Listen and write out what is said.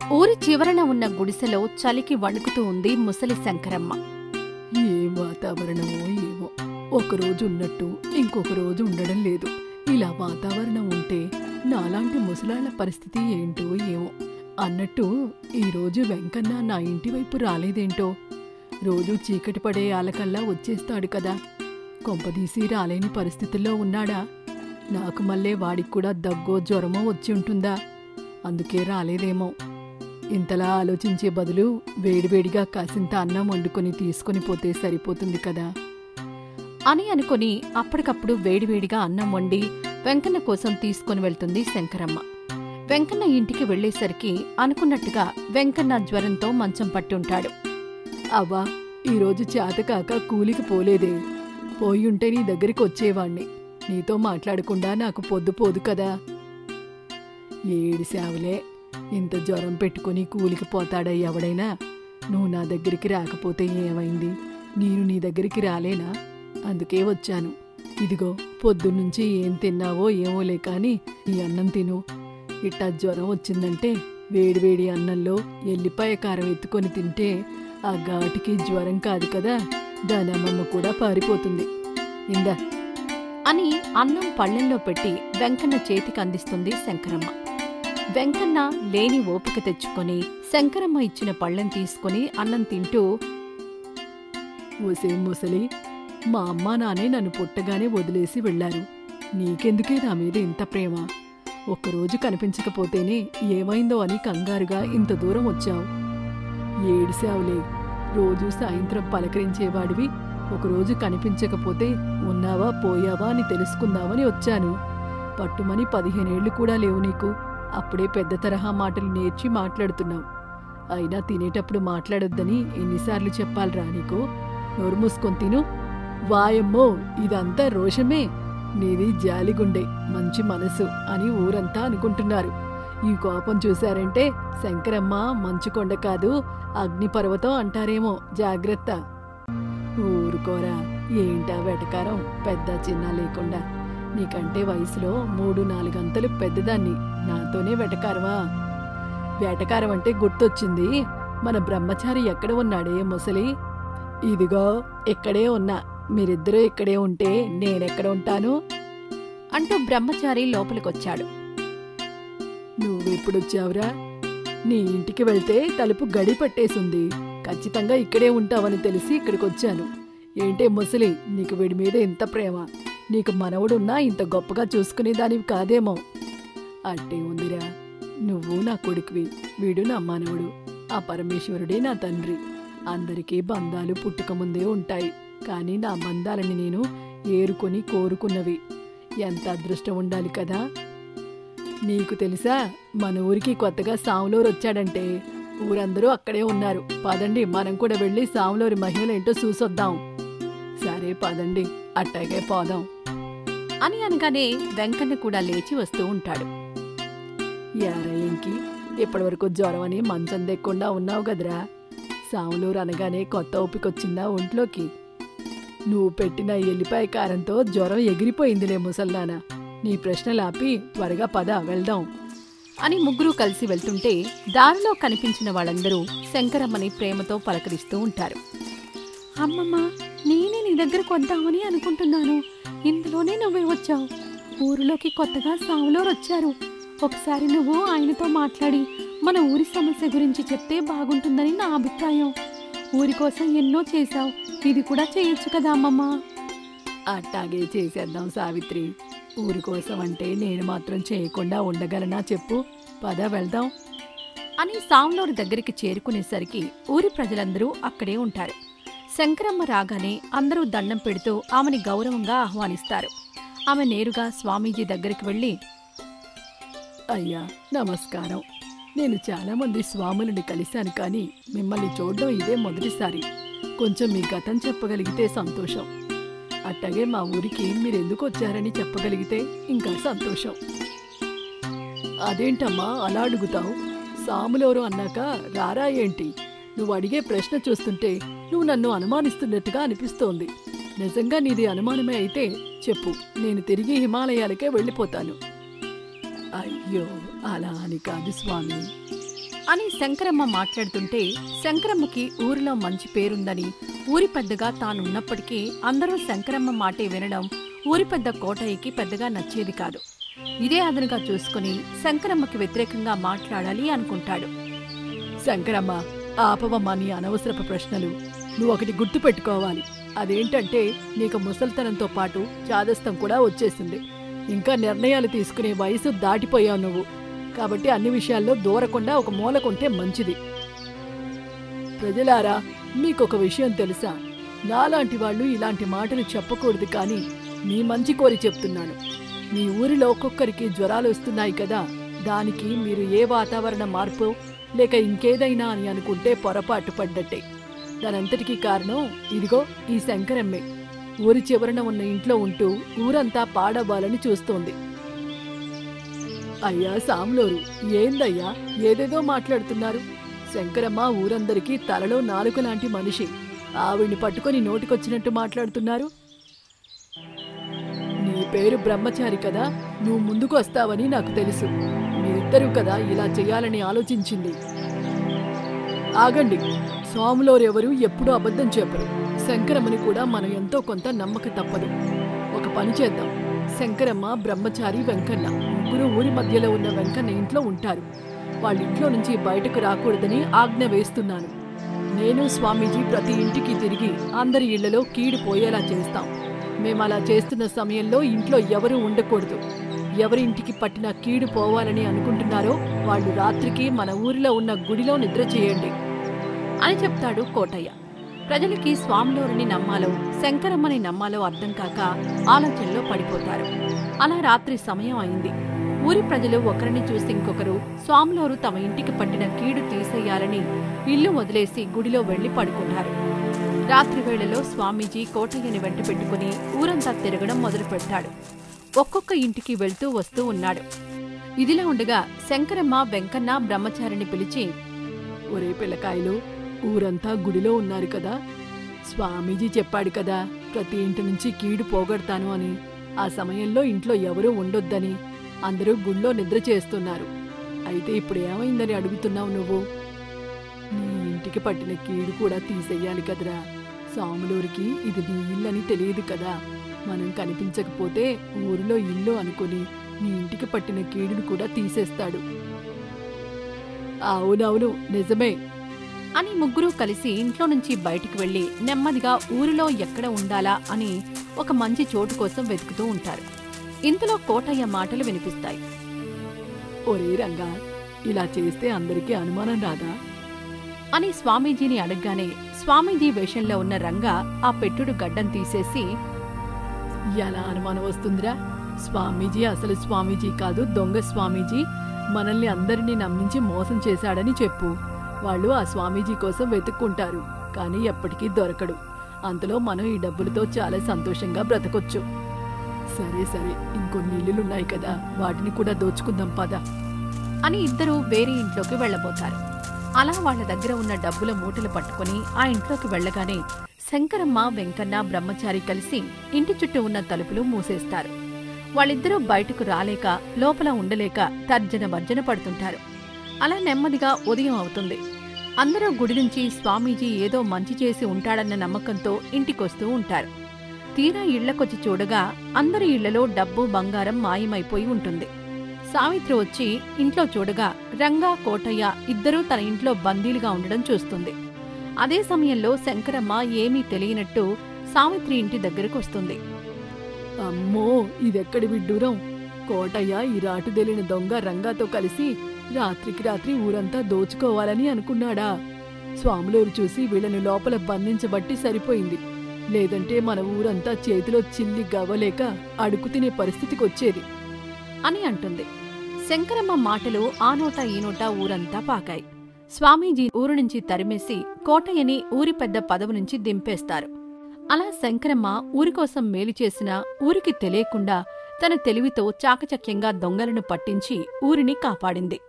ఊరి చివరన ఉన్న గుడిసెలో చలికి వణుకుతూ ఉంది ముసలి శంకరమ్మ. ఏం వాతావరణమో ఏమో, ఒకరోజు ఉన్నట్టు ఇంకొక రోజు ఉండడం లేదు. ఇలా వాతావరణం ఉంటే నాలాంటి ముసలాళ్ల పరిస్థితి ఏంటో ఏమో. అన్నట్టు ఈరోజు వెంకన్న నా ఇంటి వైపు రాలేదేంటో. రోజూ చీకటి పడే ఆలకల్లా వచ్చేస్తాడు కదా, కొంపదీసి రాలేని పరిస్థితుల్లో ఉన్నాడా? నాకు మళ్ళీ వాడికి కూడా దగ్గో జ్వరమో వచ్చి ఉంటుందా? అందుకే రాలేదేమో. ఇంతలా ఆలోచించే బదులు వేడివేడిగా కాసింత అన్నం వండుకొని తీసుకుని పోతే సరిపోతుంది కదా అని అనుకుని అప్పటికప్పుడు వేడివేడిగా అన్నం వండి వెంకన్న కోసం తీసుకుని వెళ్తుంది శంకరమ్మ. వెంకన్న ఇంటికి వెళ్లేసరికి అనుకున్నట్టుగా వెంకన్న జ్వరంతో మంచం పట్టుంటాడు. అవ్వా, ఈరోజు చేతకాక కూలికి పోలేదే. పోయుంటే నీ దగ్గరికి వచ్చేవాణ్ణి. నీతో మాట్లాడకుండా నాకు పొద్దు పోదు కదా. ఏడిసావులే, ఇంత జ్వరం పెట్టుకుని కూలికి పోతాడా ఎవడైనా? నువ్వు నా దగ్గరికి రాకపోతే ఏమైంది? నేను నీ దగ్గరికి రాలేనా? అందుకే వచ్చాను. ఇదిగో పొద్దున్నుంచి ఏం తిన్నావో ఏమోలే కాని ఈ అన్నం తిను. ఇట్టా జ్వరం వచ్చిందంటే వేడివేడి అన్నంలో ఎల్లిపాయ కారం ఎత్తుకొని తింటే ఆ ఘాటికి జ్వరం కాదు కదా, దాని అమ్మమ్మ కూడా పారిపోతుంది. ఇందా అని అన్నం పళ్ళెంలో పెట్టి వెంకన్న చేతికి అందిస్తుంది శంకరమ్మ. వెంకన్న లేని ఓపిక తెచ్చుకొని శంకరమ్మ ఇచ్చిన పళ్ళెం తీసుకుని అన్నం తింటూ, ఓసే ముసలి, మా అమ్మా నానే నన్ను పుట్టగానే వదిలేసి వెళ్లారు. నీకెందుకే నా మీద ఇంత ప్రేమ? ఒక్కరోజు కనిపించకపోతేనే ఏమైందో అని కంగారుగా ఇంత దూరం వచ్చావు. ఏడిసావులే. రోజూ సాయంత్రం పలకరించేవాడివి, ఒకరోజు కనిపించకపోతే ఉన్నావా పోయావా అని తెలుసుకుందామని వచ్చాను. పట్టుమని 15 ఏళ్లు కూడా లేవు నీకు. అప్పుడే పెద్ద తరహా మాటలు నేర్చి మాట్లాడుతున్నావు. అయినా తినేటప్పుడు మాట్లాడొద్దని ఎన్నిసార్లు చెప్పాలిరా నీకు? నోరు మూసుకొని తిను. వాయమ్మో, ఇదంతా రోషమే. నీది జాలిగుండే, మంచి మనసు అని ఊరంతా అనుకుంటున్నారు. ఈ కోపం చూశారంటే శంకరమ్మ మంచుకొండ కాదు, అగ్నిపర్వతం అంటారేమో. జాగ్రత్త. ఊరుకోరా, ఏంటా వెటకారం? పెద్ద చిన్న లేకుండా. నీకంటే వయసులో 3-4 అంతలు పెద్దదాన్ని. నాతోనే వెటకారమా? వేటకారం అంటే గుర్తొచ్చింది. మన బ్రహ్మచారి ఎక్కడ ఉన్నాడే ముసలి? ఇదిగో ఇక్కడే ఉన్నా. మీరిద్దరూ ఇక్కడే ఉంటే నేనెక్కడ ఉంటాను? అంటూ బ్రహ్మచారి లోపలికొచ్చాడు. నువ్వెప్పుడొచ్చావురా? నీ ఇంటికి వెళ్తే తలుపు గడి పట్టేసుంది. ఖచ్చితంగా ఇక్కడే ఉంటావని తెలిసి ఇక్కడికొచ్చాను. ఏంటే ముసలి, నీకు వీడి మీద ఇంత ప్రేమ? నీకు మనవడున్నా ఇంత గొప్పగా చూసుకునేదానివి కాదేమో. అట్టే ఉందిరా. నువ్వు నా కొడుకువి, వీడు నా మనవడు. ఆ పరమేశ్వరుడే నా తండ్రి. అందరికీ బంధాలు పుట్టుకముందే ఉంటాయి, కానీ నా బంధాలని నేను ఏరుకొని కోరుకున్నవి. ఎంత అదృష్టం ఉండాలి కదా. నీకు తెలుసా, మన ఊరికి కొత్తగా సాములోరు వచ్చాడంటే ఊరందరూ అక్కడే ఉన్నారు. పదండి, మనం కూడా వెళ్ళి సాములోరి మహిమలేంటో చూసొద్దాం. సరే పదండి, అట్టాగే పోదాం అని అనగానే వెంకన్న కూడా లేచి వస్తూ ఉంటాడు. యారా ఏంకి, ఇప్పటివరకు జ్వరం అని మంచం దెక్కుండా ఉన్నావు గదరా. సాములూరు అనగానే కొత్త ఓపికొచ్చిందా ఒంట్లోకి? నువ్వు పెట్టిన ఎల్లిపాయ కారంతో జ్వరం ఎగిరిపోయిందిలే ముసల్లానా. నీ ప్రశ్నలాపి త్వరగా పద, వెళ్దాం అని ముగ్గురూ కలిసి వెళ్తుంటే దారిలో కనిపించిన వాళ్ళందరూ శంకరమ్మని ప్రేమతో పలకరిస్తూ ఉంటారు. అమ్మమ్మ, నేనే నీ దగ్గరకు వద్దామని అనుకుంటున్నాను. ఇందులోనే నువ్వే వచ్చావు. ఊరిలోకి కొత్తగా సాములోరు వచ్చారు. ఒకసారి నువ్వు ఆయనతో మాట్లాడి మన ఊరి సమస్య గురించి చెప్తే బాగుంటుందని నా అభిప్రాయం. ఊరి కోసం ఎన్నో చేశావు, ఇది కూడా చేయొచ్చు కదా అమ్మమ్మ? అట్టాగే చేసేద్దాం సావిత్రి. ఊరి కోసం అంటే నేను మాత్రం చేయకుండా ఉండగలనా చెప్పు? పద వెళ్దాం అని సాములోరు దగ్గరికి చేరుకునేసరికి ఊరి ప్రజలందరూ అక్కడే ఉంటారు. శంకరమ్మ రాగానే అందరూ దండం పెడుతూ ఆమెని గౌరవంగా ఆహ్వానిస్తారు. ఆమె నేరుగా స్వామీజీ దగ్గరికి వెళ్ళి, అయ్యా నమస్కారం. నేను చాలామంది స్వాములని కలిశాను, కానీ మిమ్మల్ని చూడడం ఇదే మొదటిసారి. కొంచెం మీ గతం చెప్పగలిగితే సంతోషం. అట్టగే మా ఊరికి మీరెందుకు వచ్చారని చెప్పగలిగితే ఇంకా సంతోషం. అదేంటమ్మా అలా అడుగుతావు? సాములోరు అన్నాక రారా ఏంటి? నువ్వు అడిగే ప్రశ్న చూస్తుంటే నువ్వు నన్ను అనుమానిస్తున్నట్టుగా అనిపిస్తోంది. నిజంగా నీది అనుమానమే అయితే చెప్పు, నేను తిరిగి హిమాలయాలకే వెళ్ళిపోతాను. అయ్యో, అలా అని కాదు స్వామి అని శంకరమ్మ మాట్లాడుతుంటే శంకరమ్మకి ఊరిలో మంచి పేరుందని, ఊరి పెద్దగా తానున్నప్పటికీ అందరూ శంకరమ్మ మాటే వినడం ఊరి పెద్ద కోటయ్యకి పెద్దగా నచ్చేది కాదు. ఇదే అదనుగా చూసుకుని శంకరమ్మకి వ్యతిరేకంగా మాట్లాడాలి అనుకుంటాడు. శంకరమ్మ, ఆపవమ్మా నీ అనవసరపు ప్రశ్నలు. నువ్వు ఒకటి గుర్తు పెట్టుకోవాలి. అదేంటంటే నీకు ముసల్తనంతో పాటు చాదస్తం కూడా వచ్చేసింది. ఇంకా నిర్ణయాలు తీసుకునే వయసు దాటిపోయావు నువ్వు. కాబట్టి అన్ని విషయాల్లో దూరకుండా ఒక మూలకుంటే మంచిది. ప్రజలారా, మీకొక విషయం తెలుసా? నాలాంటి వాళ్ళు ఇలాంటి మాటలు చెప్పకూడదు, కానీ మీ మంచి కోరి చెప్తున్నాను. మీ ఊరిలో ఒక్కొక్కరికి జ్వరాలు వస్తున్నాయి కదా, దానికి మీరు ఏ వాతావరణ మార్పు లేక ఇంకేదైనా అని అనుకుంటే పొరపాటు పడ్డట్టే. దానంతటికీ కారణం ఇదిగో ఈ శంకరమ్మే. ఊరి చివరన ఉన్న ఇంట్లో ఉంటూ ఊరంతా పాడవ్వాలని చూస్తోంది. అయ్యా సాములోరు, ఏందయ్యా ఏదేదో మాట్లాడుతున్నారు? శంకరమ్మ ఊరందరికీ తలలో నాలుక లాంటి మనిషి. ఆవిడ్ని పట్టుకొని నోటికొచ్చినట్టు మాట్లాడుతున్నారు. నీ పేరు బ్రహ్మచారి కదా, నువ్వు ముందుకు వస్తావని నాకు తెలుసు. మీరిద్దరూ కదా ఇలా చెయ్యాలని ఆలోచించింది. ఆగండి, స్వాములోరెవరూ ఎప్పుడూ అబద్ధం చెప్పరు. శంకరమ్మని కూడా మనం ఎంతో కొంత నమ్మక తప్పదు. ఒక పని చేద్దాం. శంకరమ్మ, బ్రహ్మచారి, వెంకన్న ముగ్గురు ఊరి మధ్యలో ఉన్న వెంకన్న ఇంట్లో ఉంటారు. వాళ్ళింట్లో నుంచి బయటకు రాకూడదని ఆజ్ఞ వేస్తున్నాను. నేను స్వామీజీ ప్రతి ఇంటికి తిరిగి అందరి ఇళ్లలో కీడు పోయేలా చేస్తాం. మేమలా చేస్తున్న సమయంలో ఇంట్లో ఎవరూ ఉండకూడదు. ఎవరింటికి పట్టిన కీడు పోవాలని అనుకుంటున్నారో వాళ్ళు రాత్రికి మన ఊరిలో ఉన్న గుడిలో నిద్ర చేయండి అని చెప్తాడు కోటయ్య. ప్రజలకి స్వాములోరుని నమ్మాలో శంకరమ్మని నమ్మాలో అర్థం కాక ఆలోచనలో పడిపోతారు. అలా రాత్రి సమయం అయింది. ఊరి ప్రజలు ఒకరిని చూసి ఇంకొకరు స్వాములోరు తమ ఇంటికి పట్టిన కీడు తీసేయాలని ఇల్లు వదిలేసి గుడిలో వెళ్లి పడుకున్నారు. రాత్రి వేళలో స్వామీజీ కోటయ్యని వెంట పెట్టుకుని ఊరంతా తిరగడం మొదలు పెడతాడు. ఒక్కొక్క ఇంటికి వెళ్తూ వస్తూ ఉన్నాడు. ఇదిలా ఉండగా శంకరమ్మ, వెంకన్న బ్రహ్మచారిని పిలిచి, ఒరే పిల్లకాయలు, ఊరంతా గుడిలో ఉన్నారు కదా, స్వామీజీ చెప్పాడు కదా ప్రతి ఇంటి నుంచి కీడు పోగొడతాను అని. ఆ సమయంలో ఇంట్లో ఎవరూ ఉండొద్దని. అందరూ గుళ్ళో నిద్ర చేస్తున్నారు. అయితే ఇప్పుడు ఏమైందని అడుగుతున్నావు నువ్వు? నీ ఇంటికి పట్టిన కీడు కూడా తీసేయాలి కదరా. సాములూరికి ఇది నీ ఇల్లని తెలియదు కదా. మనం కనిపించకపోతే ఊరిలో ఇల్లు అనుకుని నీ ఇంటికి పట్టిన కీడును కూడా తీసేస్తాడు. అవునవును, నిజమే అని ముగ్గురూ కలిసి ఇంట్లో నుంచి బయటికి వెళ్లి నెమ్మదిగా ఊరిలో ఎక్కడ ఉండాలా అని ఒక మంచి చోటు కోసం వెతుకుతూ ఉంటారు. ఇంతలో కోటయ్య మాటలు వినిపిస్తాయి. ఒరే రంగా, ఇలా చేస్తే అందరికీ అనుమానం రాదా అని స్వామీజీని అడగగానే స్వామీజీ వేషంలో ఉన్న రంగా ఆ పెట్టుడు గడ్డం తీసేసి, ఎలా అనుమానం వస్తుందిరా? స్వామీజీ అసలు స్వామీజీ కాదు, దొంగ స్వామీజీ. మనల్ని అందరినీ నమ్మించి మోసం చేశాడని చెప్పు. వాళ్ళు ఆ స్వామీజీ కోసం వెతుక్కుంటారు, కానీ ఎప్పటికీ దొరకడు. అంతలో మనం ఈ డబ్బులతో చాలా సంతోషంగా బ్రతకొచ్చు. సరే సరే, ఇంకొన్ని ఇల్లులున్నాయి కదా, వాటిని కూడా దోచుకుందాం పద అని ఇద్దరూ వేరే ఇంట్లోకి వెళ్లబోతారు. అలా వాళ్ల దగ్గర ఉన్న డబ్బుల మూటలు పట్టుకుని ఆ ఇంట్లోకి వెళ్లగానే శంకరమ్మ, వెంకన్న, బ్రహ్మచారి కలిసి ఇంటి చుట్టూ ఉన్న తలుపులు మూసేస్తారు. వాళ్ళిద్దరూ బయటకు రాలేక, లోపల ఉండలేక తర్జన భర్జన పడుతుంటారు. అలా నెమ్మదిగా ఉదయం అవుతుంది. అందరూ గుడి నుంచి స్వామీజీ ఏదో మంచి చేసి ఉంటాడన్న నమ్మకంతో ఇంటికొస్తూ ఉంటారు. తీరా ఇళ్లకొచ్చి చూడగా అందరి ఇళ్లలో డబ్బు, బంగారం మాయమైపోయి ఉంటుంది. సావిత్రి వచ్చి ఇంట్లో చూడగా రంగా, కోటయ్య ఇద్దరూ తన ఇంట్లో బందీలుగా ఉండడం చూస్తుంది. అదే సమయంలో శంకరమ్మ ఏమీ తెలియనట్టు సావిత్రి ఇంటి దగ్గరకొస్తుంది. అమ్మో, ఇదెక్కడి విడ్డూరం! కోటయ్య ఈ రాటుదేలిన దొంగ రంగాతో కలిసి రాత్రికి రాత్రి ఊరంతా దోచుకోవాలని అనుకున్నాడా? స్వాములూరు చూసి వీళ్ళని లోపల బంధించబట్టి సరిపోయింది. లేదంటే మన ఊరంతా చేతిలో చిల్లి గవ్వలేక అడుగు తినే పరిస్థితికొచ్చేది అని అంటుంది. శంకరమ్మ మాటలు ఆ నోట ఈ నోట ఊరంతా పాకాయి. స్వామీజీ ఊరు నుంచి తరిమేసి కోటయ్యని ఊరి పెద్ద పదవి నుంచి దింపేస్తారు. అలా శంకరమ్మ ఊరికోసం మేలు చేసినా ఊరికి తెలియకుండా తన తెలివితో చాకచక్యంగా దొంగలను పట్టించి ఊరిని కాపాడింది.